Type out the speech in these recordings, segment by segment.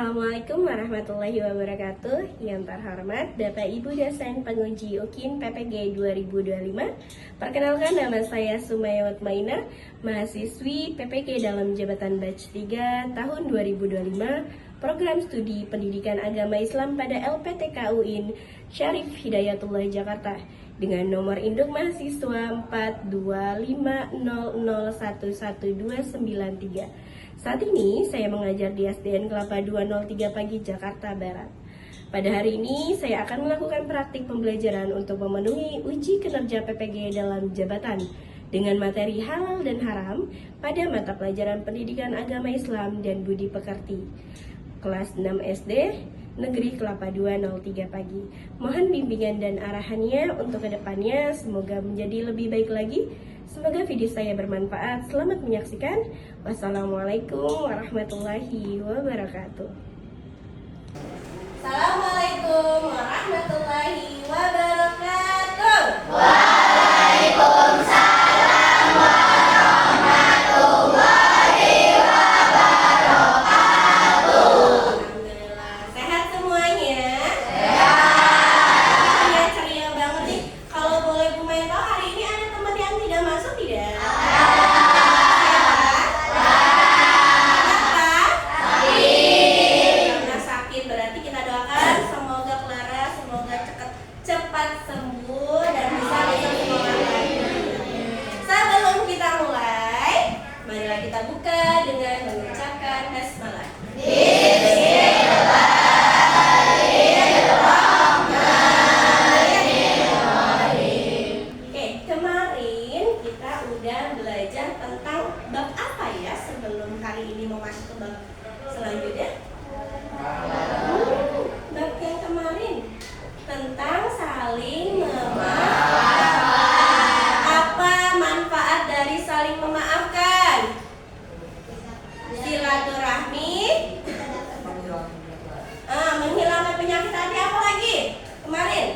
Assalamualaikum warahmatullahi wabarakatuh. Yang terhormat Bapak Ibu dosen penguji UKIN PPG 2025. Perkenalkan, nama saya Sumaya Utmainah, mahasiswi PPG dalam jabatan batch 3 tahun 2025, program studi Pendidikan Agama Islam pada LPTK UIN Syarif Hidayatullah Jakarta dengan nomor induk mahasiswa 42500111293. Saat ini saya mengajar di SDN Kelapa 203 Pagi, Jakarta Barat. Pada hari ini saya akan melakukan praktik pembelajaran untuk memenuhi uji kinerja PPG dalam jabatan dengan materi halal dan haram pada mata pelajaran Pendidikan Agama Islam dan Budi Pekerti. Kelas 6 SD, Negeri Kelapa 203 Pagi. Mohon bimbingan dan arahannya untuk kedepannya, semoga menjadi lebih baik lagi. Semoga video saya bermanfaat. Selamat menyaksikan. Wassalamualaikum warahmatullahi wabarakatuh. Assalamualaikum warahmatullahi wabarakatuh. Waalaikumsalam warahmatullahi wabarakatuh. Alhamdulillah, sehat semuanya? Sehat. Ya, ceria banget nih. Kalau boleh Bu Maya tahu, hari ini ada teman yang tidak masuk tidak? Karena sakit, berarti kita doakan semoga Clara cepat sembuh dan bisa besok sekolah lagi. Sebelum kita mulai, marilah kita buka dengan mengucapkan basmalah. Oke, kemarin kita udah belajar tentang bab apa ya sebelum hari ini mau masuk ke bab selanjutnya? Bab yang kemarin tentang saling memaafkan. Apa manfaat dari saling memaafkan? Silaturahmi, menghilangkan penyakit hati, apa lagi? Kemarin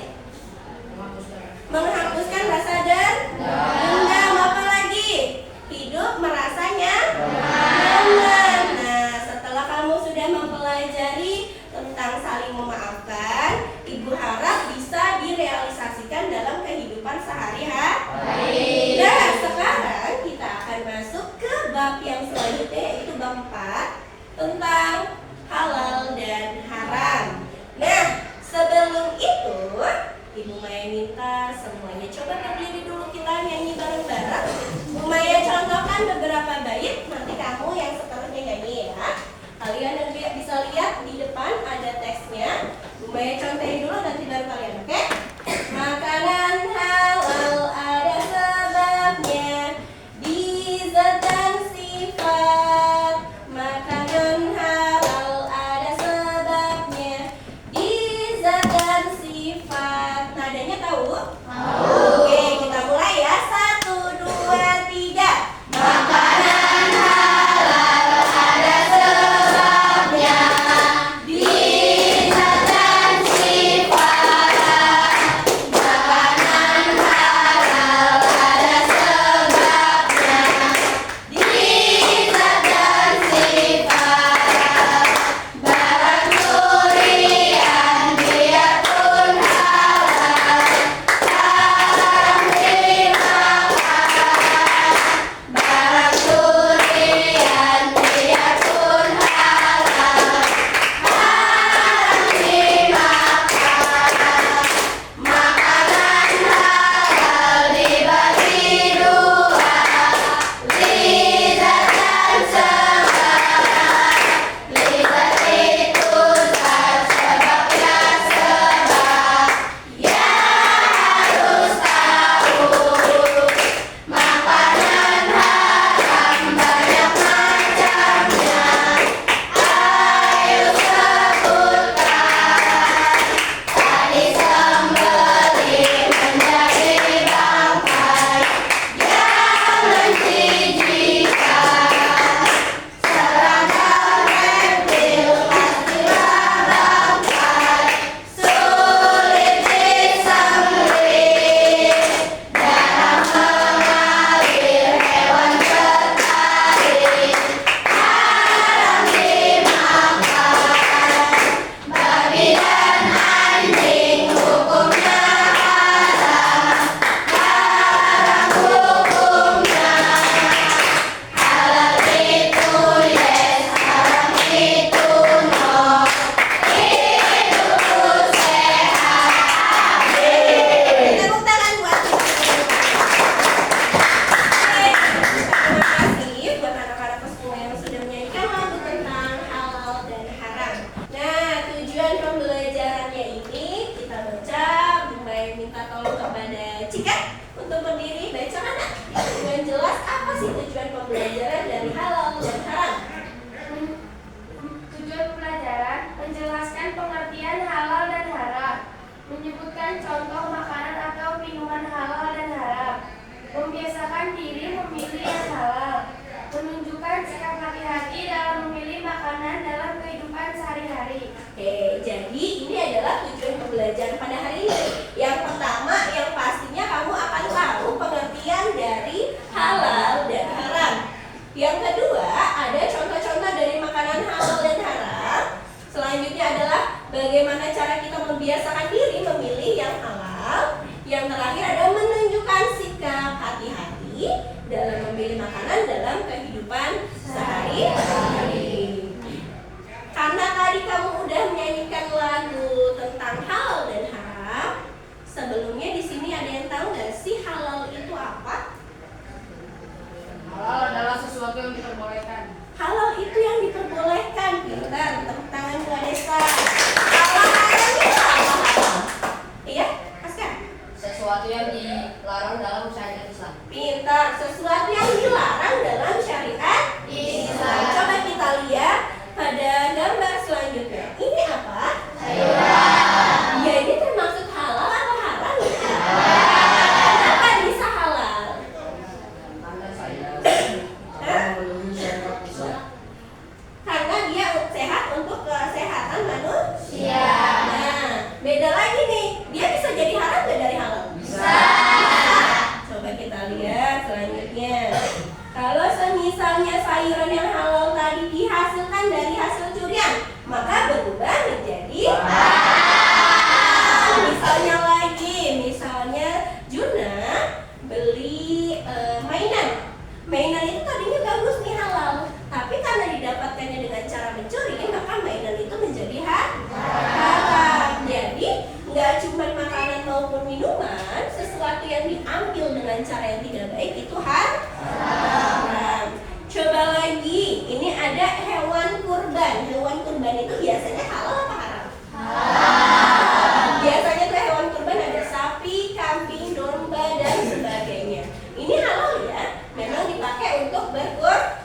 menghapuskan rasa dendam, apa lagi? Hidup merasanya nyaman. Nah, setelah kamu sudah mempelajari tentang saling memaafkan, Ibu harap bisa direalisasikan dalam kehidupan sehari-hari. Nah, sekarang kita akan masuk ke bab yang selanjutnya, yaitu bab 4 tentang halal dan haram. Nah, sebelum itu Ibu Maya minta semuanya coba berdiri dulu, kita nyanyi bareng-bareng. Bu Maya contohkan beberapa bait, nanti kamu yang seterusnya nyanyi ya. Kalian nanti bisa lihat di depan ada teksnya. Bu Maya contohin dulu, nanti baru kalian, oke? Makanan halal ada sebabnya, di zat dan sifat. Makanan halal ada sebabnya, di zat dan sifat. Nadanya tahu? Oke, kita mulai ya. 1, 2, 3. Makanan halal ada sebabnya, di zat dan sifat. sih tujuan pembelajaran dari halal dan haram? Tujuan pembelajaran menjelaskan pengertian halal dan haram, menyebutkan contoh makanan atau minuman halal dan haram, membiasakan diri memilih yang halal, menunjukkan sikap hati-hati dalam memilih makanan dalam kehidupan sehari-hari. Oke, jadi ini adalah tujuan pembelajaran pada hari ini. Yang pertama, yang pastinya kamu akan tahu pengertian dari halal dan haram. Yang kedua, ada contoh-contoh dari makanan halal dan haram. Selanjutnya adalah bagaimana cara kita membiasakan diri memilih yang halal. Yang terakhir adalah menunjukkan sikap hati-hati dalam memilih makanan dalam kehidupan sehari-hari. Karena tadi kamu udah menyanyikan lagu tentang halal dan haram, sebelumnya di sini ada yang tahu nggak sih halal itu apa? Halal adalah sesuatu yang diperbolehkan. Halal itu yang diperbolehkan. Pintar, tepuk tangan Bu Anessa. Kalau haram itu apa halal? Iya, Askar? Sesuatu yang dilarang dalam syariat Islam. Pintar, sesuatu yang dilarang dalam syariat Islam. Coba kita lihat pada gambar selanjutnya. Ini apa? Sayuran. Ya, ini termasuk halal atau haram? Kenapa bisa halal? Karena saya Hah? memenuhi syariat Islam. Karena dia sehat untuk kesehatan manusia. Iya. Nah, beda lagi nih. Dia bisa jadi haram nggak dari halal? Bisa. Coba kita lihat selanjutnya. Kalau semisalnya sayuran yang halal tadi dihasilkan dari hasil curian, maka berubah menjadi misalnya lagi, misalnya Juna beli mainan itu tadinya bagus nih halal, tapi karena didapatkannya dengan cara mencuri, maka mainan itu menjadi haram. Jadi nggak cuma makanan maupun minuman, sesuatu yang diambil dengan cara yang tidak baik itu haram. Coba lagi, ini ada hewan kurban. Hewan kurban itu biasanya halal apa haram? Biasanya tuh hewan kurban ada sapi, kambing, domba, dan sebagainya. Ini halal ya, memang dipakai untuk berkurban.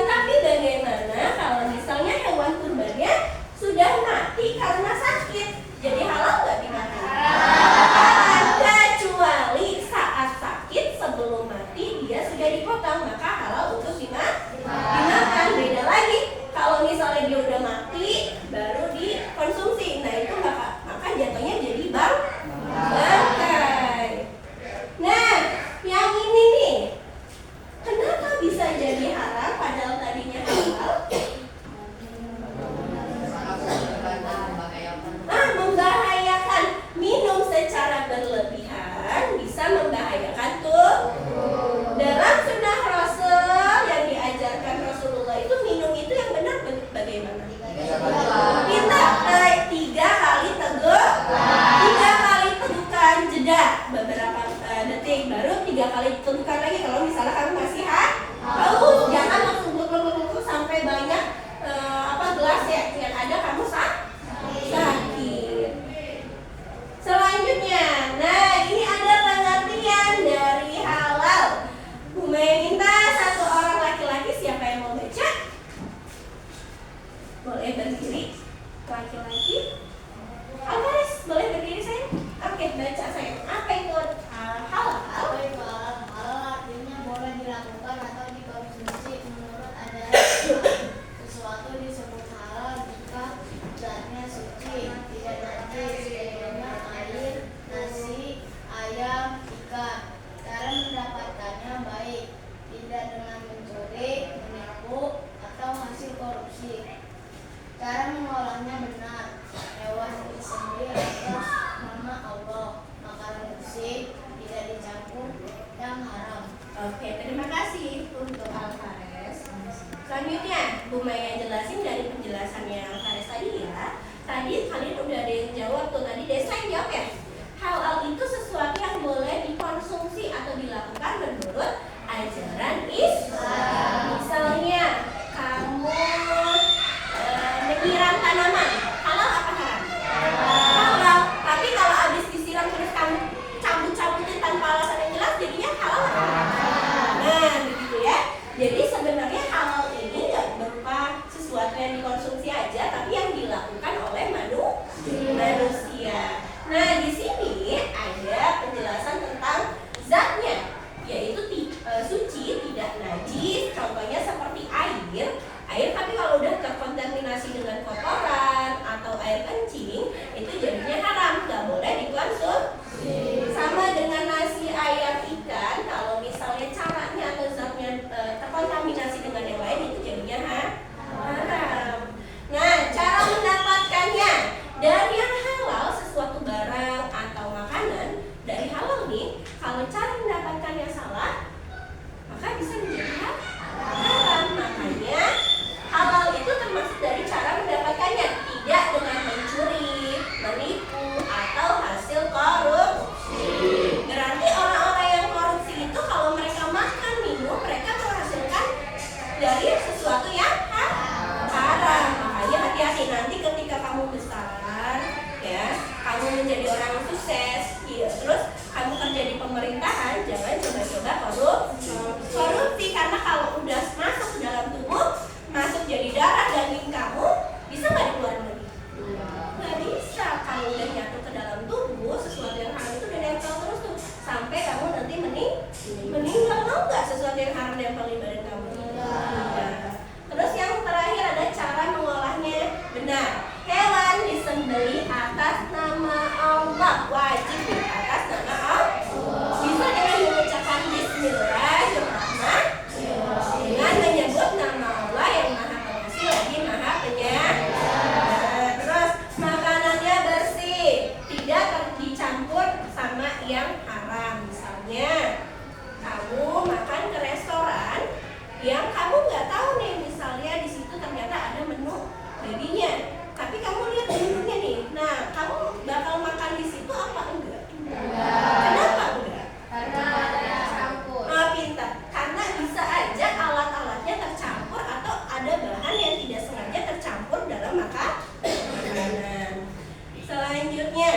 Tapi bagaimana kalau misalnya hewan kurbannya sudah mati karena sakit? Jadi halal nggak dimakan? Haram. Kecuali saat sakit sebelum mati dia sudah dipotong, maka halal untuk dimakan. Beda lagi kalau misalnya dia udah mati baru dikonsumsi, nah itu maka jatuhnya jadi bangkai. Nah, yang ini nih, kenapa bisa jadi haram padahal tadinya halal? Membahayakan. Minum secara berlebihan bisa membahayakan tuh. Dalam sunnah Rasul yang diajarkan Rasulullah itu minum itu yang benar bagaimana? Kita 3 kali teguk, 3 kali tegukan jeda beberapa detik, baru 3 kali tegukan lagi. Kalau misalnya kamu masih haus, jangan langsung gluk sampai banyak gelas ya, yang ada kamu sakit. Selanjutnya, nah ini ada pengertian dari halal. Bu Maya minta satu orang laki-laki, siapa yang mau baca? Boleh berdiri, laki-laki. Alvaris, boleh berdiri sayang? Oke, baca sayang. Apa itu halal? Halal artinya boleh dilakukan atau dikonsumsi menurut ajaran sesuatu disebut halal jika zatnya suci, tidak najis, sebagaimana air, nasi, ayam, ikan. Cara mendapatkannya baik, tidak dengan mencuri, menipu, atau hasil korupsi. Cara mengolahnya benar, hewan disembelih atas nama Allah, makanan bersih, tidak dicampur yang haram. Oke, terima kasih untuk Alvares. Selanjutnya, Bu Maya jelasin dari penjelasannya Alvares tadi ya. Tadi kalian udah ada yang jawab tuh, tadi Desa yang jawab ya. Halal itu sesuatu yang boleh dikonsumsi atau dilakukan menurut ajaran Islam. Misalnya, kamu menyiram tanaman, halal apa haram? Halal. Tapi kalau habis disiram terus kamu cabut-cabutin tanpa alasan yang jelas, jadinya halal apa haram? Meninggal. Mau nggak sesuatu yang haram nempel di badan kamu? Tidak. Terus yang terakhir ada cara mengolahnya benar. Hewan disembelih atas nama Allah, wajib atas nama Allah. Bisa dengan mengucapkan Bismillahirrahmanirrahim, dengan menyebut nama Allah yang Maha Pengasih lagi Maha Penyayang. Terus makanannya bersih, tidak dicampur sama yang haram. Misalnya kamu makan ke restoran yang kamu nggak tahu nih, misalnya di situ ternyata ada menu babinya, tapi kamu lihat menunya nih. Nah, kamu bakal makan di situ apa enggak? Kenapa enggak? Karena ada campur. Pintar. Karena bisa aja alat-alatnya tercampur atau ada bahan yang tidak sengaja tercampur dalam makanan. Selanjutnya,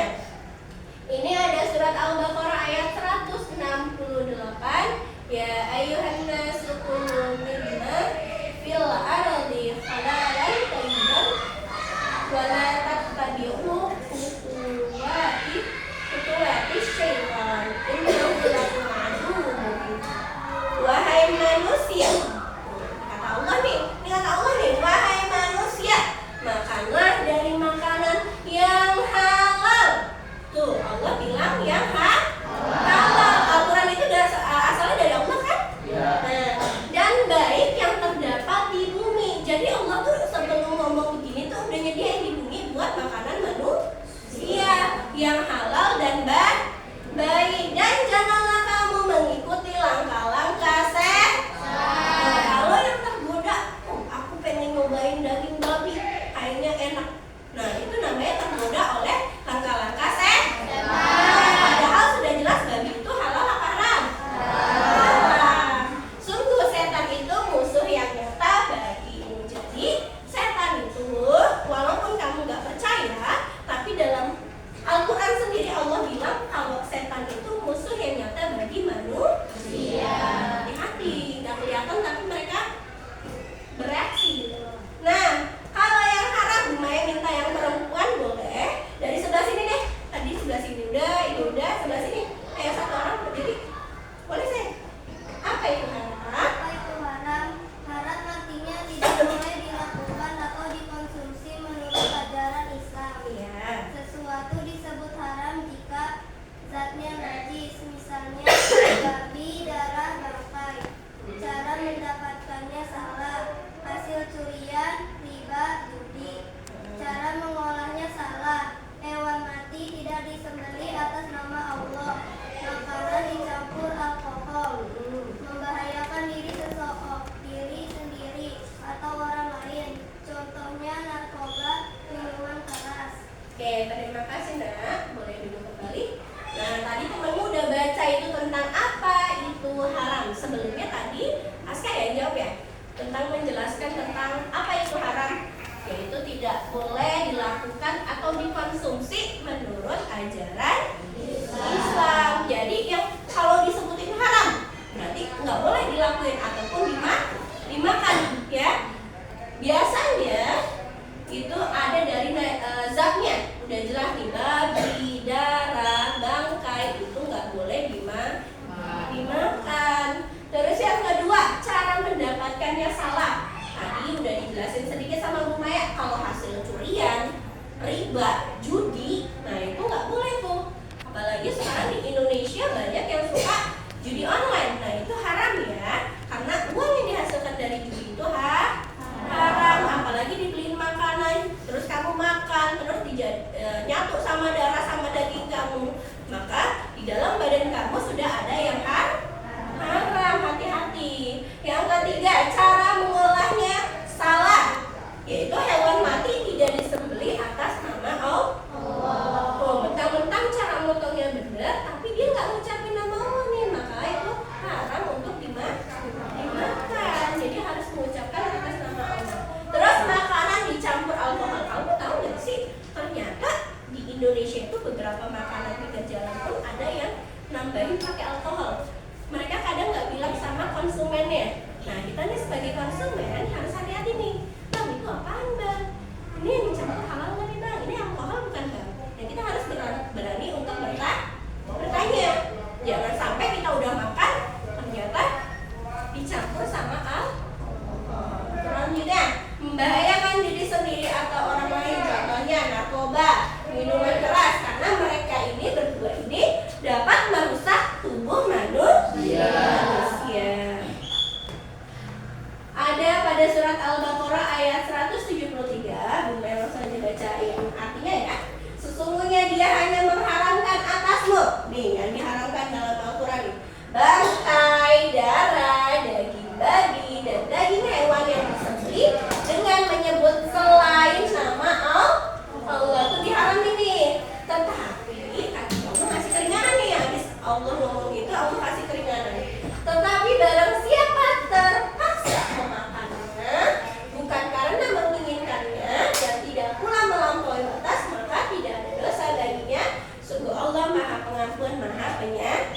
ini ada surat Al-Baqarah ayat 168. Ya ayyuhan nasu kulu mimma fil ardi halalan thayyiban wa la tattabi'u khutuwati syaitan innahu lakum aduwwun mubin. Wahai manusia, kata Allah nih, ini kata Allah nih, wahai manusia, makanlah dari makanan yang halal. Tuh, Allah bilang yang halal. Al-Quran itu asalnya dari Allah kan? Nah, dan baik yang terdapat di bumi. Jadi Allah tuh sebelum ngomong begini tuh udah nyediain di bumi buat makanan manusia yang halal dan baik. Dan janganlah kamu mengikuti langkah-langkah setan. Kalau yang tergoda, aku pengen nyobain daging babi, kayaknya enak. Nah, itu namanya tergoda oleh langkah-langkah setan. Padahal sudah jelas babi itu halal apa haram? Halal. Sungguh setan itu musuh yang nyata bagimu. Jadi setan itu walaupun kamu gak percaya, tapi dalam Al-Quran sendiri Allah bilang kalau setan itu musuh yang nyata bagi manusia. Hati-hati, gak kelihatan tapi mereka bereaksi gitu. Nah, kalau yang haram, Maya minta yang perempuan boleh. Dari sebelah sini deh. Tadi sebelah sini udah, ini udah, sebelah sini. Ayo satu orang berdiri. Boleh saya? Apa itu haram? Apa itu haram? Haram artinya tidak boleh dilakukan atau dikonsumsi menurut ajaran Islam. Iya. Sesuatu disebut haram jika zatnya najis, misalnya babi, darah, bangkai. Cara mendapatkannya salah, hasil curian, riba, judi. Cara mengolahnya salah, hewan mati tidak disembelih atas nama Allah. Makanan dicampur alkohol, membahayakan diri sendiri atau orang lain. Contohnya narkoba, minuman keras. Oke, terima kasih Nak. Boleh duduk kembali. Nah, tadi temanmu udah baca itu tentang apa itu haram. Sebelumnya tadi Aska yang jawab ya, tentang menjelaskan tentang apa itu haram, yaitu tidak boleh dilakukan atau dikonsumsi menurut ajaran Islam. Jadi yang kalau disebutin haram berarti nggak boleh dilakuin ataupun dimakan ya. Biasanya itu ada dari zatnya udah jelas nih, babi, darah, bangkai itu nggak boleh dimakan. Terus yang kedua, cara mendapatkannya salah. Tadi udah dijelasin sedikit sama Bu Maya, kalau hasil curian, riba, judi, nah itu nggak boleh tuh. Apalagi sekarang di Indonesia banyak yang suka judi online. Nah itu haram ya, karena uang yang dihasilkan dari judi itu haram. Apalagi dibeliin makanan, terus kamu makan, terus nyatu sama darah sama daging kamu, maka di dalam badan kamu sudah ada yang haram. Hati-hati. Yang ketiga, cara mengolahnya salah, yaitu hewan mati tidak disembelih atas nama Allah. manusia. Ada pada surat Al-Baqarah ayat 173. Bunda langsung aja bacain artinya ya. Sesungguhnya dia hanya mengharamkan atasmu. Nih yang diharamkan dalam Al-Quran nih. Bangkai, darah, daging babi, dan daging hewan yang disembelih dengan menyebut selain nama Allah itu diharam ini. Tetapi Allah kasih keringanan nih, habis Allah ngomong gitu Allah kasih keringanan. Tetapi barang siapa terpaksa memakannya bukan karena menginginkannya dan tidak pula melampaui batas, maka tidak ada dosa baginya. Sungguh Allah Maha Pengampun, Maha Penyayang.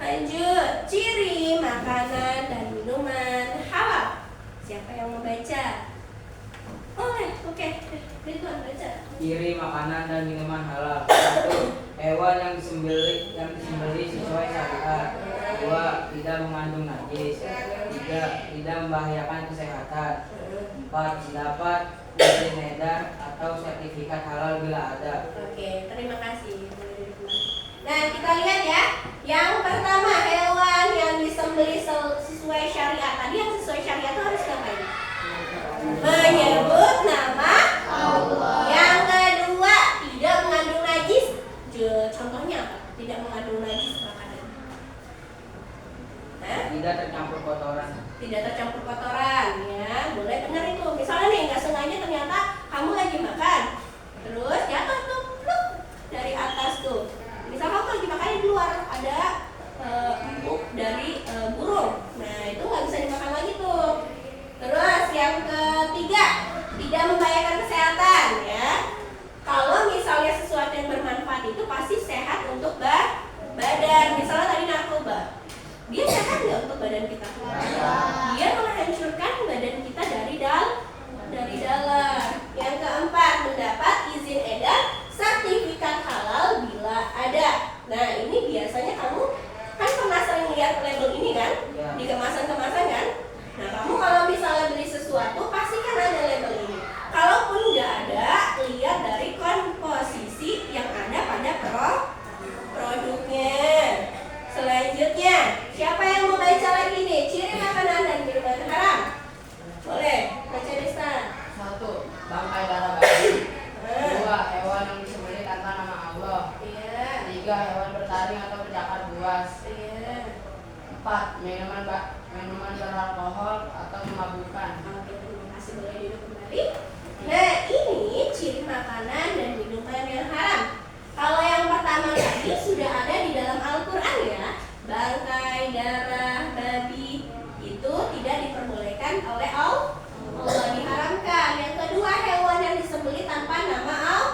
Lanjut, ciri makanan dan minuman halal. Siapa yang mau baca? Oke. Ridwan baca. Ciri makanan dan minuman halal. 1. Hewan yang disembelih sesuai syariat. 2. Tidak mengandung najis. 3. Tidak membahayakan kesehatan. 4. Dapat izin edar atau sertifikat halal bila ada. Oke, terima kasih. Nah, kita lihat ya. Yang pertama, hewan yang disembelih sesuai syariat. Tadi yang sesuai syariat itu harus ngapain? Menyebut nama Allah. Yang kedua, tidak mengandung najis. Contohnya apa? Tidak mengandung najis makanan. Tidak tercampur kotoran. Tidak tercampur kotoran, ya. Boleh benar itu. Misalnya nih, nggak sengaja ternyata kamu lagi makan, terus jatuh tuh, pluk, dari atas tuh. Misal kamu lagi makan di luar, ada empuk dari burung. Nah, itu nggak bisa dimakan lagi tuh. Terus yang ketiga, tidak membahayakan kesehatan, ya. Kalau misalnya sesuatu yang bermanfaat itu pasti sehat untuk badan. Misalnya tadi narkoba, dia sehat nggak untuk badan kita? Dia menghancurkan badan kita dari dalam. Yang keempat, mendapat izin edar sertifikat halal bila ada. Nah, ini biasanya kamu kan pernah sering lihat label ini kan? Di kemasan-kemasan kan? Nah, kamu kalau misalnya beli sesuatu pasti kan ada label ini. Kalaupun nggak ada, lihat dari komposisi yang ada pada produknya. Selanjutnya, siapa yang mau baca lagi nih? Ciri makanan dan minuman haram. Boleh, baca Desta. 1. Bangkai darah babi. 2. Hewan yang disembelih tanpa nama Allah. 3. Hewan bertaring atau bercakar buas. 4. Minuman beralkohol atau memabukkan. Oke, terima kasih. Boleh duduk kembali. Nah, ini ciri makanan dan minuman yang haram. Kalau yang pertama tadi sudah ada di dalam Al-Quran ya. Bangkai, darah, babi itu tidak diperbolehkan oleh Allah, diharamkan. Yang kedua, hewan yang disembelih tanpa nama Allah,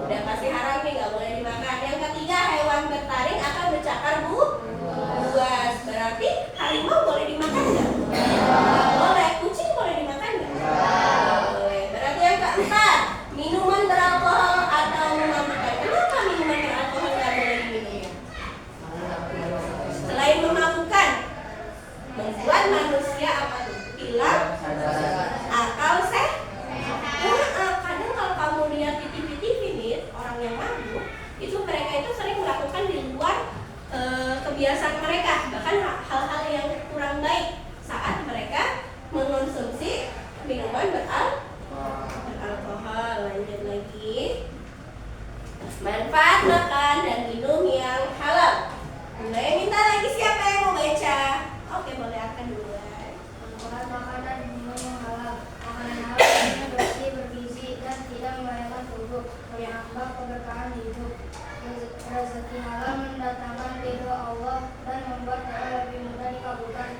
udah pasti haram nih, nggak boleh dimakan. Yang ketiga, hewan bertaring atau bercakar buas. Berarti harimau boleh dimakan nggak? Nggak boleh. Kucing boleh dimakan nggak? Nggak boleh. Berarti yang keempat, minuman beralkohol atau memabukkan. Kenapa minuman beralkohol nggak boleh diminum? Selain memabukkan, membuat manusia apa tuh? Hilang akal sehat. Kadang kalau kamu lihat di TV nih, orang yang mabuk itu mereka itu sering melakukan di luar kebiasaan mereka, bahkan hal-hal yang kurang baik saat mereka mengonsumsi minuman beralkohol. Lanjut lagi, manfaat makan dan minum yang halal. Boleh minta lagi siapa yang mau baca? Oke, boleh akan duluan. Manfaat makanan dan minuman yang halal. Makanan halal artinya bersih, bergizi, dan tidak membahayakan tubuh, menambah keberkahan hidup. Rezeki halal mendatangkan ridho Allah dan membuat doa lebih mudah dikabulkan.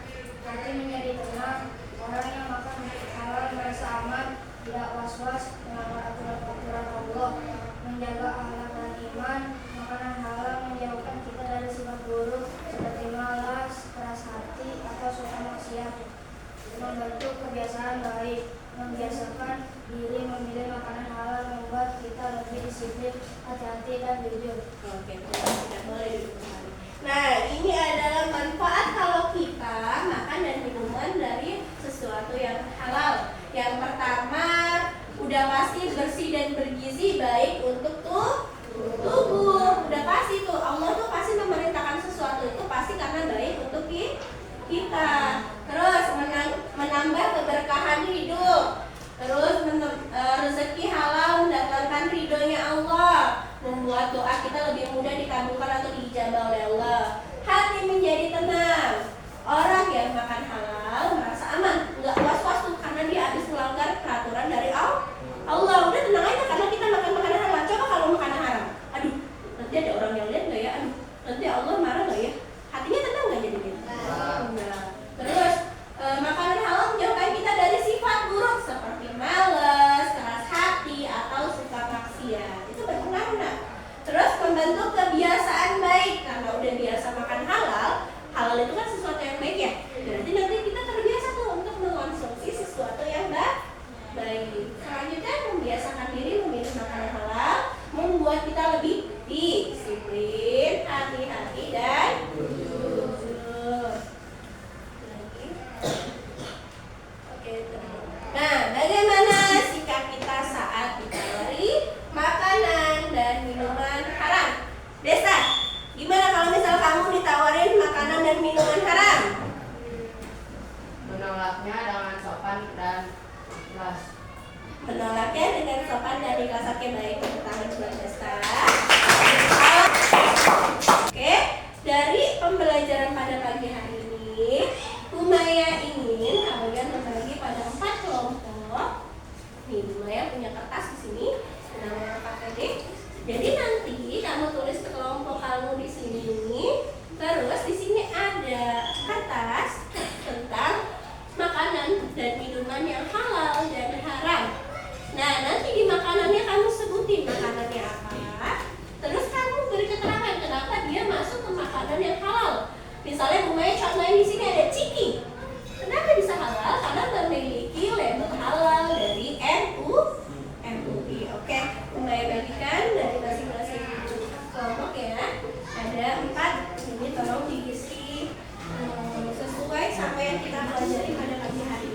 Hati menjadi tenang. Orang yang makan halal merasa aman, tidak was-was, melanggar aturan-aturan Allah, menjaga akhlak dan iman. Makanan halal menjauhkan kita dari sifat buruk seperti malas, keras hati, atau suka maksiat. Membentuk kebiasaan baik, membiasakan diri memilih makanan halal membuat kita lebih disiplin, hati-hati, dan jujur. Oke, tidak boleh duduk kembali. Nah, ini adalah manfaat kalau kita makan dan minuman dari sesuatu yang halal. Yang pertama, udah pasti bersih dan bergizi, baik untuk tubuh. Udah pasti tuh, Allah tuh pasti memerintahkan sesuatu pembelajaran pada pagi hari ini, Umaya ingin kalian membagi pada 4 kelompok. Nih, Umaya punya kertas di sini, namanya pakai D. Jadi nanti kamu tulis ke kelompok kamu di sini. Terus di sini ada kertas tentang makanan dan minuman yang halal dan haram. Nah, nanti di makanannya kamu sebutin makanannya apa. Terus kamu beri keterangan kenapa dia masuk ke makanan yang halal. Misalnya Umaya contohin di sini ada ciki. Kenapa bisa halal? Karena memiliki label halal dari MUI. Oke, Umaya bagikan dari masing-masing kelompok ya. Ada 4. Ini tolong diisi sesuai sama yang kita pelajari pada pagi hari.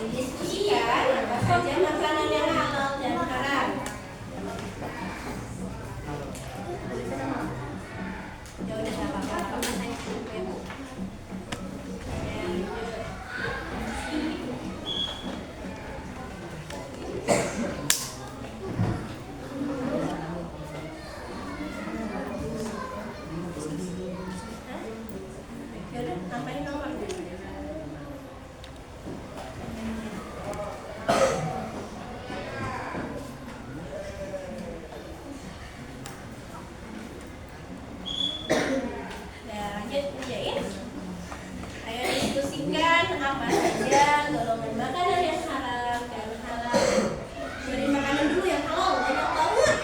Didiskusikan apa saja makanan yang halal dan haram. Ya udah nggak apa-apa, saya cukup. Ya udah, tambahin nomor. Lanjut kerjain. Ayo diskusikan apa saja golongan makanan yang haram dan halal. Dari makanan dulu yang halal banyak banget.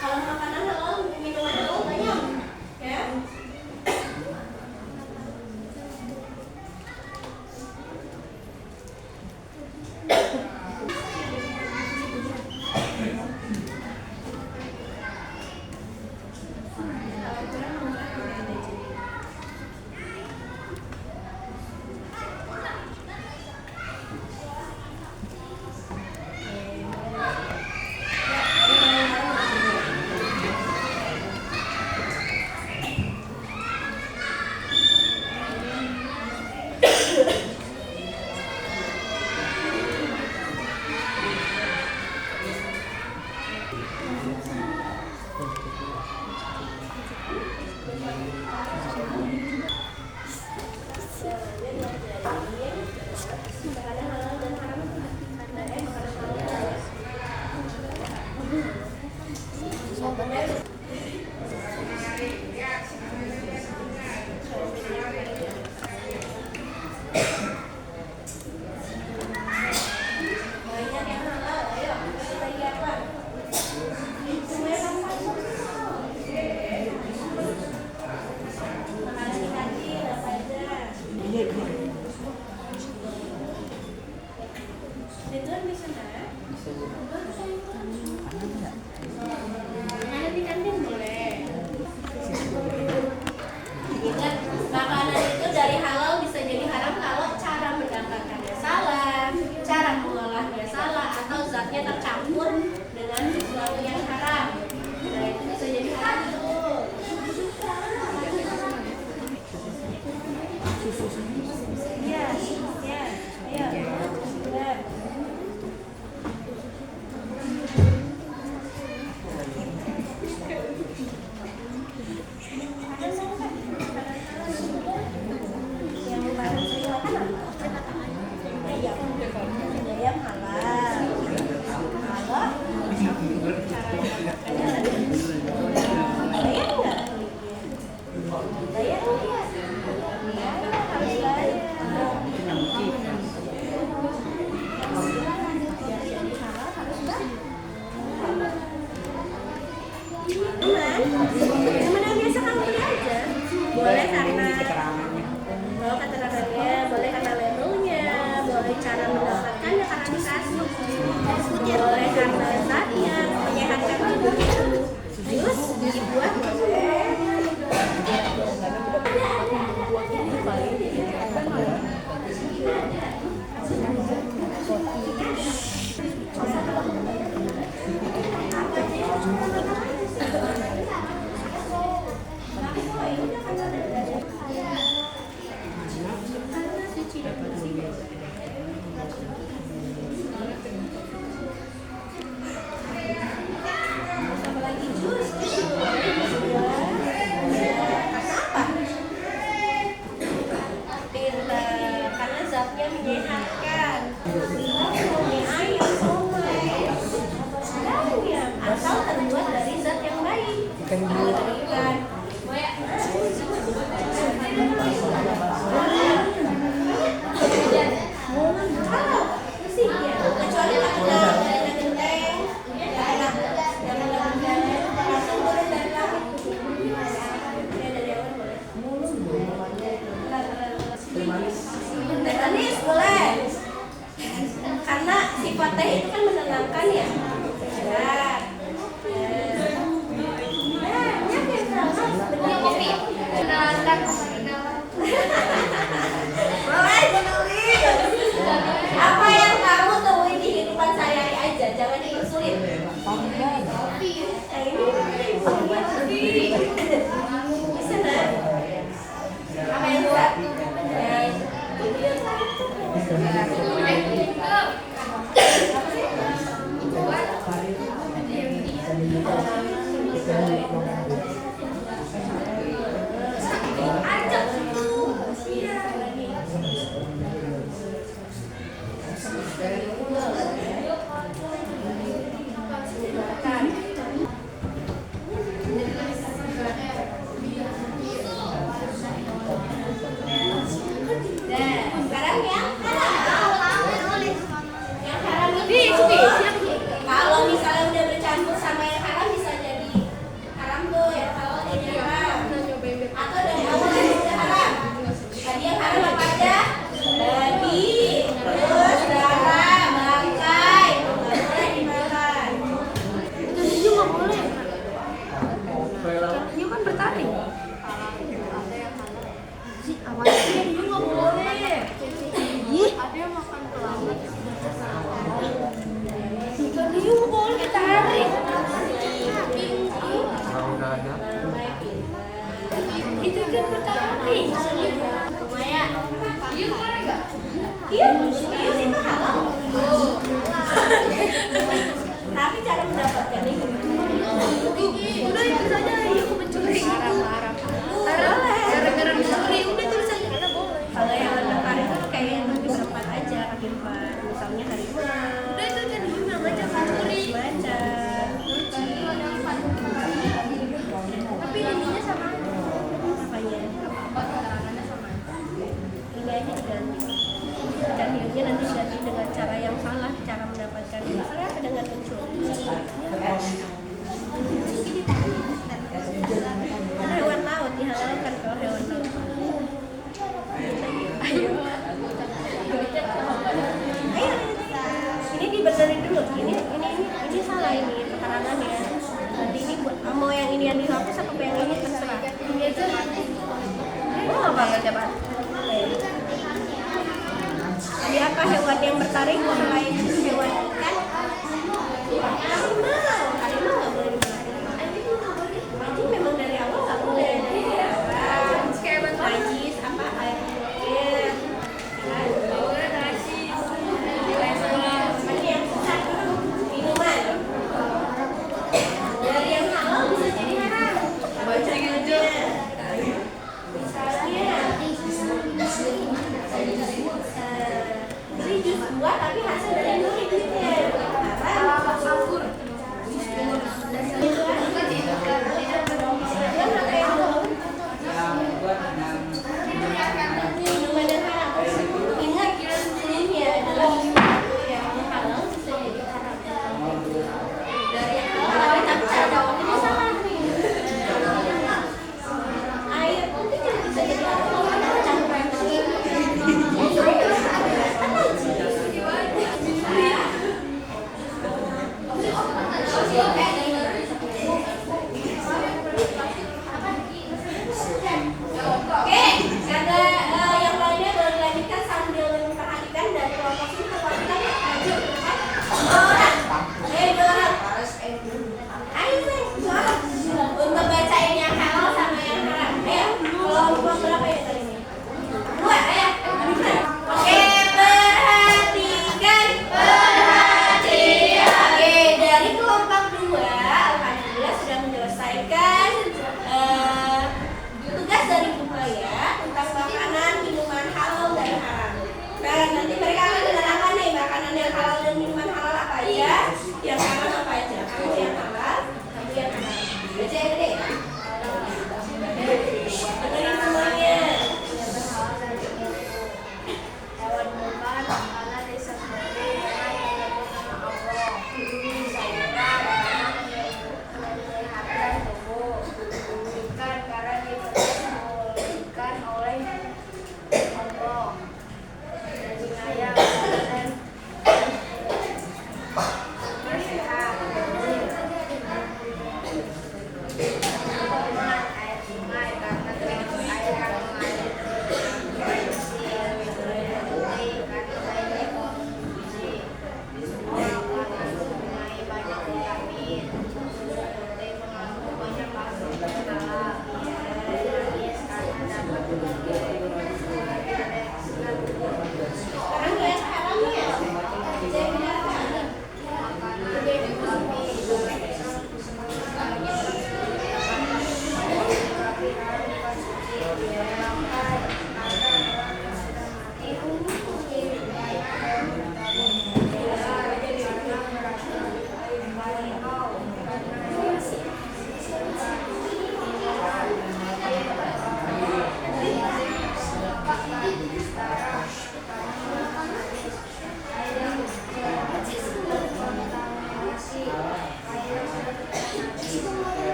Kalau makanan halal, minuman halal banyak, ya. Banyak yang halal, ayo kita lihat lah. Makanan kecil apa aja? Dengar di sana? Ada di kantin boleh. Ingat, makanan itu dari halal bisa jadi haram kalau cara mendapatkannya salah, cara mengolahnya salah, atau zatnya tercampur dengan sesuatu yang haram. Nah, itu bisa jadi haram tuh. Iya, iya, ayo. Benar. sifat teh itu kan menenangkan ya. Benar. Boleh ditulis. Apa yang kamu temui di kehidupan sehari-hari aja, jangan dipersulit. Bisa nggak? Apa yang bisa? Sekarang yang haram itu kalau misalnya udah bercampur sama yang haram bisa jadi haram tuh, yang halal jadi haram. Atau dari awal udah haram. Tadi yang haram apa aja? Babi, terus darah, bangkai, nggak boleh dimakan. Itu hiu nggak boleh. Hiu kan bertaring. Awalnya hiu nggak boleh. Ada yang makan pelaut. Ikan hiu nggak boleh ditarik. Itu ikan bertaring. Lumayan. Hiu boleh nggak? Iya, itu halal. Tapi cara mendapatkannya Udah itu saja hiu mencuri. Haram. Gara-gara mencuri udah itu saja karena boleh. kalau yang bertaring itu kayak yang kaki berempat aja, kaki empat. Misalnya harimau. Udah itu jadi hiu namanya mencuri. Macan, Tapi ininya sama. apanya? Larangannya sama. Ini aja diganti. Dan hiunya nanti diganti dengan cara yang salah, cara mendapatkan misalnya dengan mencuri. Hewan laut dihalalkan kalau hewan laut. Ayo. Ini dibenerin dulu. Ini salah ini keterangannya. Nanti ini mau yang ini yang dihapus atau yang ini terserah. Oh, nggak banget ya, Pak. Tadi apa hewan yang bertaring selain hewan ikan? Harimau nggak boleh dimakan. Anjing memang dari awal nggak boleh. Najis apa air air. Ini yang susah. Minuman. Dari yang halal bisa jadi haram. Baca aja. Misalnya beli jus buah tapi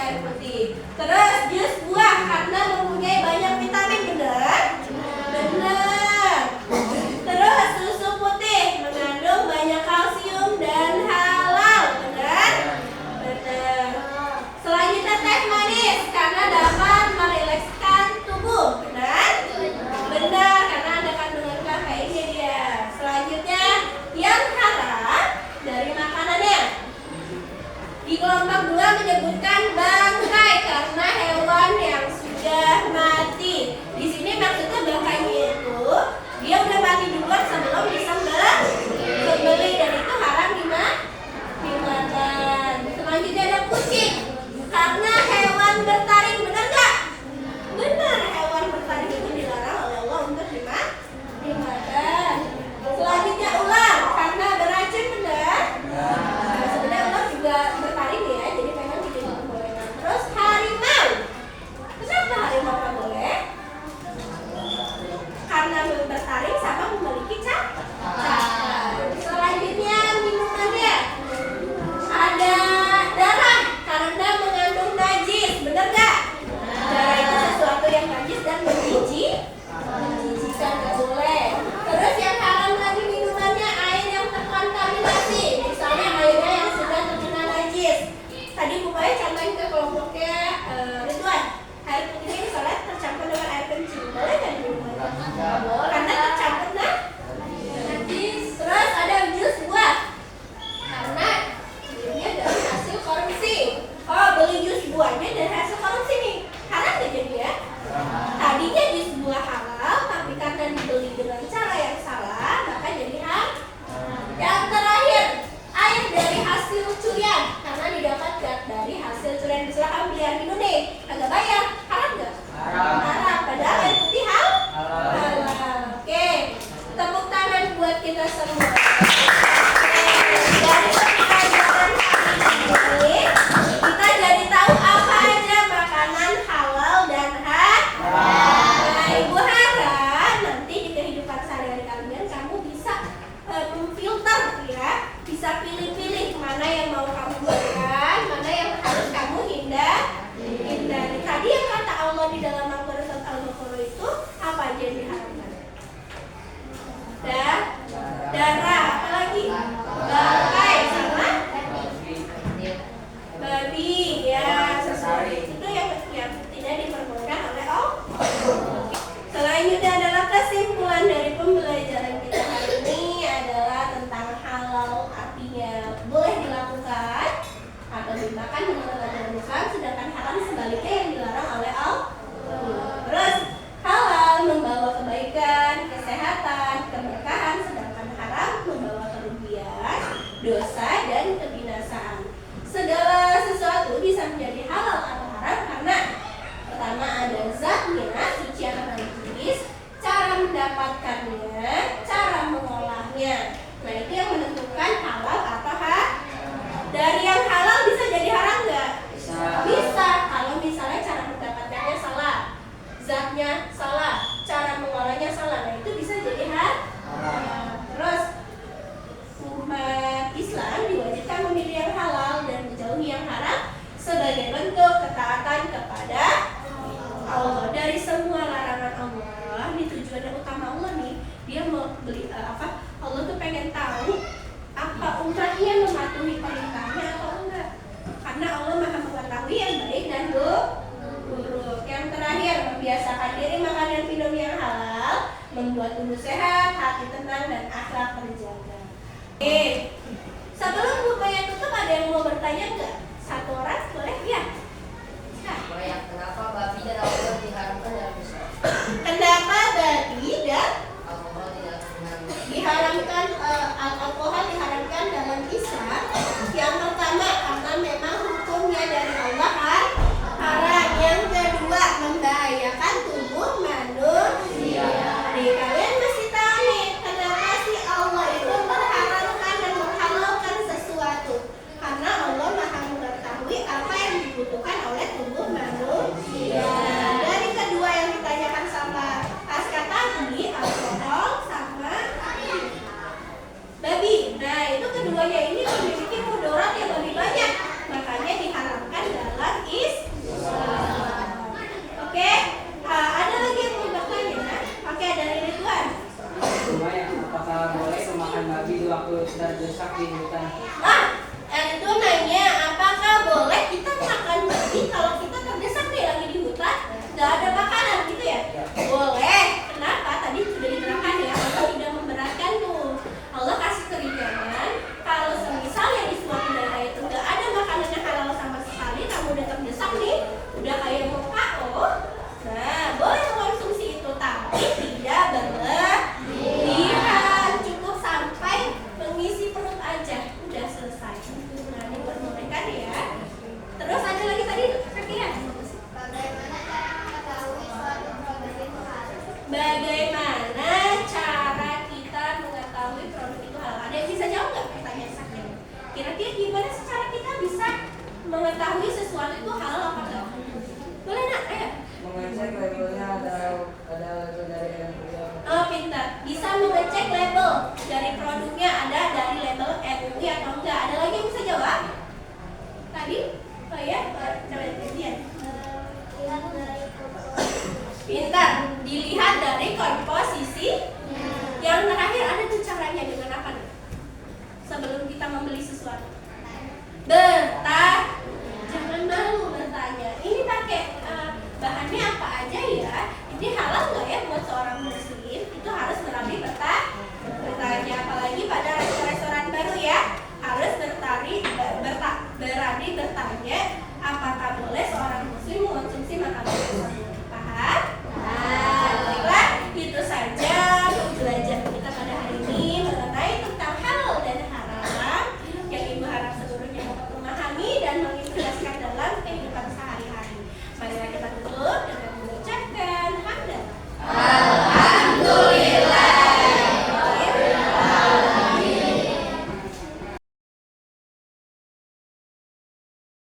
air putih. Terus jus buah karena mempunyai banyak vitamin, benar? Benar. Terus susu putih mengandung banyak kalsium dan halal, benar? Benar. Selanjutnya teh manis karena dapat merilekskan tubuh, benar? Benar, karena ada kandungan kafeinnya dia. Selanjutnya yang haram dari makanannya. Di kelompok 2 menyebutkan bangkai karena hewan yang sudah mati. Di sini maksudnya bangkainya itu dia udah mati duluan sebelum disembelih dan itu haram dimakan. Selanjutnya ada kucing karena hewan bertaring, benar nggak? Benar, hewan bertaring itu dilarang oleh Allah untuk dimakan. Selanjutnya ular karena beracun, benar? Nah, sebenarnya ular juga bertaring ya, jadi memang tidak diperbolehkan. Terus harimau, kenapa harimau nggak boleh? Karena bertaring sama memiliki cacar. Selanjutnya minumannya ada darah karena mengandung najis, benar nggak? Darah itu sesuatu yang najis dan menjijikan, nggak boleh. Terus yang haram lagi minumannya air yang terkontaminasi, misalnya airnya yang sudah terkena najis. Tadi bukanya contohin ke kelompoknya Ridwan, air putihnya misalnya tercampur dengan air kencing, boleh nggak diminum? Karena tercampur najis. Terus ada jus buah karena jadinya dari hasil korupsi. Oh, beli jus buahnya dari hasil korupsi nih, haram nggak jadi ya? Tadinya jus buah halal, tapi karena dibeli dengan cara yang salah, maka jadi haram. Yang terakhir, air dari hasil curian karena didapatkan dari hasil curian. Misalnya kamu beli air minum nih, kagak bayar, haram nggak? Haram. Padahal air putih halal. Oke, tepuk tangan buat kita semua. Dari pelajaran hari ini, kita jadi tahu apa aja makanan halal dan haram. Nah, Ibu harap nanti di kehidupan sehari-hari kalian kamu bisa memfilter ya, bisa pilih-pilih mana yang mau kamu buatkan, mana yang harus kamu hindari. Tadi yang kata Allah di dalam Al-Quran surat Al-Baqarah itu apa aja yang diharamkan? Darah, apa lagi? Bangkai sama babi, ya itu yang tidak diperbolehkan oleh Allah. Selanjutnya adalah kesimpulan dari pembelajaran kita hari ini adalah tentang halal, artinya boleh dilakukan atau dimakan menurut ajaran Islam, sedangkan haram sebaliknya yang dilarang oleh Allah. Terus halal membawa kebaikan, kesehatan, keberkahan, sedangkan haram membawa kerugian, dosa, dan kebinasaan. Segala sesuatu bisa menjadi halal atau haram karena pertama ada zatnya, suci atau najis, cara mendapatkannya, cara mengolahnya. Nah, itu yang menentukan halal atau haram. Dari yang halal bisa jadi haram nggak? Bisa. Kalau misalnya cara mendapatkannya salah, zatnya salah, cara mengolahnya salah, nah itu bisa jadi haram. Terus umat Islam diwajibkan memilih yang halal dan menjauhi yang haram sebagai bentuk ketaatan kepada Allah. Dari semua larangan Allah, ini tujuannya utama Allah nih, dia mau beli Allah tuh pengen tahu apa umatnya mematuhi perintahnya atau enggak, karena Allah maha mengetahui yang baik dan buruk. Yang terakhir, membiasakan diri makan dan minum yang halal membuat tubuh sehat, hati tenang, dan akhlak terjaga. Sebelum bukanya tutup, ada yang mau bertanya nggak? Satu orang boleh? Ya. Kenapa babi dan alkohol diharamkan dalam Islam? Kenapa babi dan Alkohol tidak diharamkan, alkohol diharamkan dalam Islam? Yang pertama, karena memang hukumnya dari Allah haram. Yang kedua, membahayakan tubuh manusia. Nih, kalian mesti tahu nih, kenapa sih Allah itu mengharamkan dan menghalalkan sesuatu? Karena Allah maha mengetahui apa yang mengetahui sesuatu itu halal apa enggak? Boleh nak? Ayo. Mengecek labelnya ada label dari MUI. Oh, pintar. Bisa mengecek label dari produknya ada dari label MUI atau enggak? Ada lagi yang bisa jawab? Tadi? Oh ya, coba lihat. Lihat dari Pintar. Dilihat dari komposisi. Yang terakhir ada tuh caranya dengan apa? Sebelum kita membeli sesuatu.